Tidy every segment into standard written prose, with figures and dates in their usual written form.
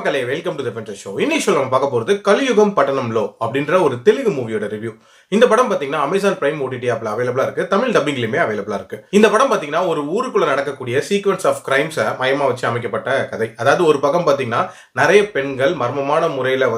மக்களே, welcome to the venter show. இன்னைக்கு நம்ம பார்க்க போறது கலியுகம் பட்டணம்லோ அப்படின்ற ஒரு தெலுங்கு மூவியோட ரிவ்யூ. இந்த படம் பாத்தீங்கன்னா அமேசான் பிரைம் OTT ஆப்ல அவைலபிளா இருக்கு. தமிழ் டப்பிங்லயுமே அவைலபிளா இருக்கு. இந்த படம் பாத்தீங்கன்னா ஒரு ஊருக்குள்ள நடக்கக்கூடிய சீக்வென்ஸ் ஆஃப் கிரைம்ஸை மையமா வச்சு அமைக்கப்பட்ட கதை. அதாவது ஒரு பக்கம் பாத்தீங்கன்னா நிறைய பெண்கள் மர்மமான முறையில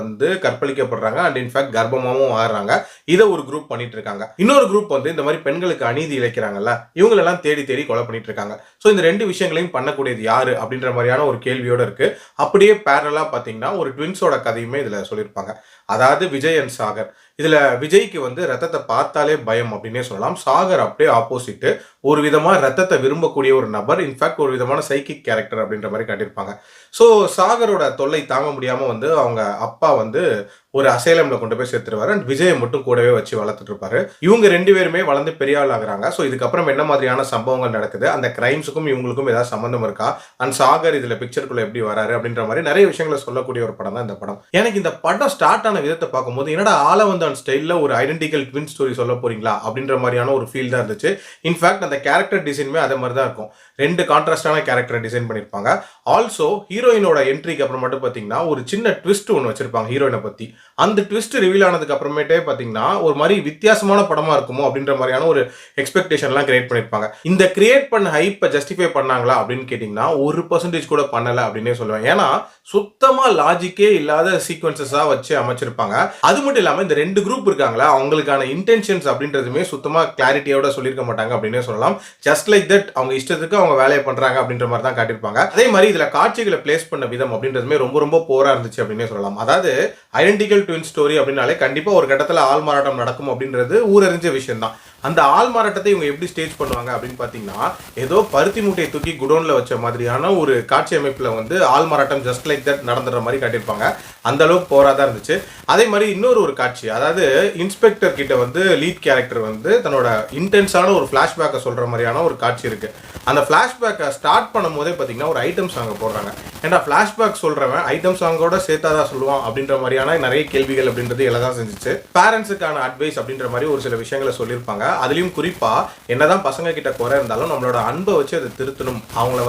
கற்பழிக்கப்படுறாங்க அண்ட் இன்ஃபேக்ட் கர்ப்பமாவும் ஆடுறாங்க. இதை ஒரு குரூப் பண்ணிட்டு இருக்காங்க. இன்னொரு குரூப் இந்த மாதிரி பெண்களுக்கு அநீதி இழைக்கிறாங்கல்ல, இவங்களெல்லாம் தேடி தேடி கொலை பண்ணிட்டு இருக்காங்க. ஸோ இந்த ரெண்டு விஷயங்களையும் பண்ணக்கூடியது யாரு அப்படின்ற மாதிரியான ஒரு கேள்வியோட இருக்கு. அப்படியே பேரலா பாத்தீங்கன்னா ஒரு ட்வின்ஸோட கதையுமே இதுல சொல்லியிருப்பாங்க. அதாவது விஜய் அண்ட் சாகர். இதுல விஜய்க்கு ரத்தத்தை பார்த்தாலே பயம் அப்படின்னே சொல்லலாம். சாகர் அப்படியே ஆப்போசிட், ஒரு விதமா ரத்தத்தை விரும்பக்கூடிய ஒரு நபர். இன்ஃபேக்ட் ஒரு விதமான சைக்கிக் கேரக்டர் அப்படின்ற மாதிரி காட்டியிருப்பாங்க. ஸோ சாகரோட தொல்லை தாங்க முடியாம அவங்க அப்பா ஒரு அசைலம்ல கொண்டு போய் சேர்த்துருவாரு அண்ட் விஜயை மட்டும் கூடவே வச்சு வளர்த்துட்டு இருப்பாரு. இவங்க ரெண்டு பேருமே வளர்ந்து பெரிய ஆள் ஆகுறாங்க. ஸோ இதுக்கப்புறம் என்ன மாதிரியான சம்பவங்கள் நடக்குது, அந்த கிரைம்ஸுக்கும் இவங்களுக்கும் ஏதாவது சம்பந்தம் இருக்கா, அண்ட் சாகர் இதுல பிக்சருக்குள்ள எப்படி வராரு அப்படின்ற மாதிரி நிறைய விஷயங்களை சொல்லக்கூடிய ஒரு படம் தான் இந்த படம். எனக்கு இந்த படம் ஸ்டார்ட் ஆன விதத்தை பார்க்கும்போது என்னடா ஆலவந்தான் ஸ்டைல்ல ஒரு ஐடென்டிக்கல் ட்வின் ஸ்டோரி சொல்ல போறீங்களா அப்படின்ற மாதிரியான ஒரு ஃபீல் தான் இருந்துச்சு. இன்ஃபேக்ட் அந்த கேரக்டர் டிசைனுமே அதே மாதிரி தான் இருக்கும். ரெண்டு கான்ட்ராஸ்டான கேரக்டர் டிசைன் பண்ணிருப்பாங்க. ஆல்சோ ஹீரோயினோட என்ட்ரிக்கு அப்புறம் மட்டும் பாத்தீங்கன்னா ஒரு சின்ன ட்விஸ்ட் ஒன்று வச்சிருப்பாங்க ஹீரோயினை பத்தி. அந்த ட்விஸ்ட் ரிவீல் ஆனதுக்கு அப்புறமேட்டே பாத்தீங்கன்னா ஒரு மாதிரி வித்தியாசமான படமா இருக்குமோ அப்படின்ற மாதிரியான ஒரு எக்ஸ்பெக்டேஷன்லாம் கிரியேட் பண்ணிருப்பாங்க. இந்த கிரியேட் பண்ண ஹைப்பை ஜஸ்டிஃபை பண்ணாங்களா அப்படின்னு கேட்டீங்கன்னா 1% கூட பண்ணல அப்படின்னே சொல்லுவேன். ஏன்னா சுத்தமா லாஜிக்கே இல்லாத சீக்வன்சஸா வச்சு அமைச்சிருப்பாங்க. அது மட்டும் இல்லாம இந்த ரெண்டு குரூப் இருக்காங்களா, அவங்களுக்கான இன்டென்ஷன்ஸ் அப்படின்றதுமே சுத்தமா கிளாரிட்டியோட சொல்லியிருக்க மாட்டாங்க அப்படின்னே சொல்லலாம். ஜஸ்ட் லைக் தட் அவங்க இஷ்டத்துக்கு அவங்க வேலையை பண்றாங்க அப்படின்ற மாதிரி தான் காட்டியிருப்பாங்க. அதே மாதிரி இதுல காட்சிகளை பிளேஸ் பண்ண விதம் அப்படின்றதுமே ரொம்ப ரொம்ப போரா இருந்துச்சு அப்படின்னே சொல்லலாம். அதாவது ஐடென்டிக்கல் ட்வின் ஸ்டோரி அப்படின்னாலே கண்டிப்பா ஒரு கட்டத்துல ஆள் மாறாட்டம் நடக்கும் அப்படின்றது ஊரறிஞ்ச விஷயம் தான். அந்த ஆள் மாறாட்டத்தை இவங்க எப்படி ஸ்டேஜ் பண்ணுவாங்க அப்படின்னு பாத்தீங்கன்னா ஏதோ பருத்தி மூட்டையை தூக்கி குடோன்ல வச்ச மாதிரியான ஒரு காட்சி அமைப்புல ஆள் மாறாட்டம் ஜஸ்ட் லைக் தட் நடந்துற மாதிரி காட்டியிருப்பாங்க. அந்த அளவுக்கு போராதான் இருந்துச்சு. அதே மாதிரி இன்னொரு ஒரு காட்சி, அதாவது இன்ஸ்பெக்டர் கிட்ட லீட் கேரக்டர் தன்னோட இன்டென்ஸான ஒரு பிளாஷ்பேக்கை சொல்ற மாதிரியான ஒரு காட்சி இருக்கு. அந்த பிளாஷ்பேக்கை ஸ்டார்ட் பண்ணும் போதே பாத்தீங்கன்னா ஒரு ஐட்டம் சாங் போடுறாங்க. ஏன்னா பிளாஷ்பேக் சொல்றவன் ஐட்டம் சாங்கோட சேர்த்தாதான் சொல்லுவான் அப்படின்ற மாதிரியான நிறைய கேள்விகள் அப்படின்றது எல்லாம் செஞ்சுச்சு. பேரண்ட்ஸுக்கான அட்வைஸ் அப்படின்ற மாதிரி ஒரு சில விஷயங்களை சொல்லியிருப்பாங்க. அதுலயும் குறிப்பா என்னதான் பசங்க கிட்ட குறை இருந்தாலும் நம்மளோட அன்பை வச்சு அதை திருத்தணும், அவங்கள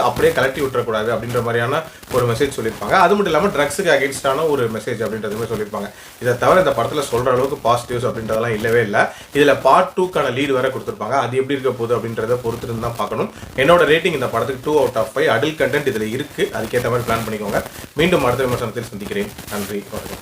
அப்படியே கலட்டி விட்டுறக்கூடாது அப்படின்ற மாதிரியான ஒரு மெசேஜ் சொல்லியிருப்பாங்க. அது மட்டும் இல்லாமல் ட்ரக்ஸுக்கு அகேன்ஸ்டான ஒரு மெசேஜ் அப்படின்றதுமே சொல்லியிருப்பாங்க. இதை தவிர இந்த படத்தில் சொல்ற அளவுக்கு பாசிட்டிவ்ஸ் அப்படின்றதெல்லாம் இல்லவே இல்லை. இதுல பார்ட் 2க்கான லீடு வேற கொடுத்துருப்பாங்க. அது எப்படி இருக்க போகுது அப்படின்றத பொறுத்து தான் பார்க்கணும். என்னோட ரேட்டிங் இந்த படத்துக்கு 2 out of 5. அடல்ட் கண்டென்ட் இதுல இருக்கு, அதுக்கேற்ற மாதிரி பிளான் பண்ணிக்கோங்க. மீண்டும் அடுத்த விமர்சனத்தில் சந்திக்கிறேன். நன்றி, வணக்கம்.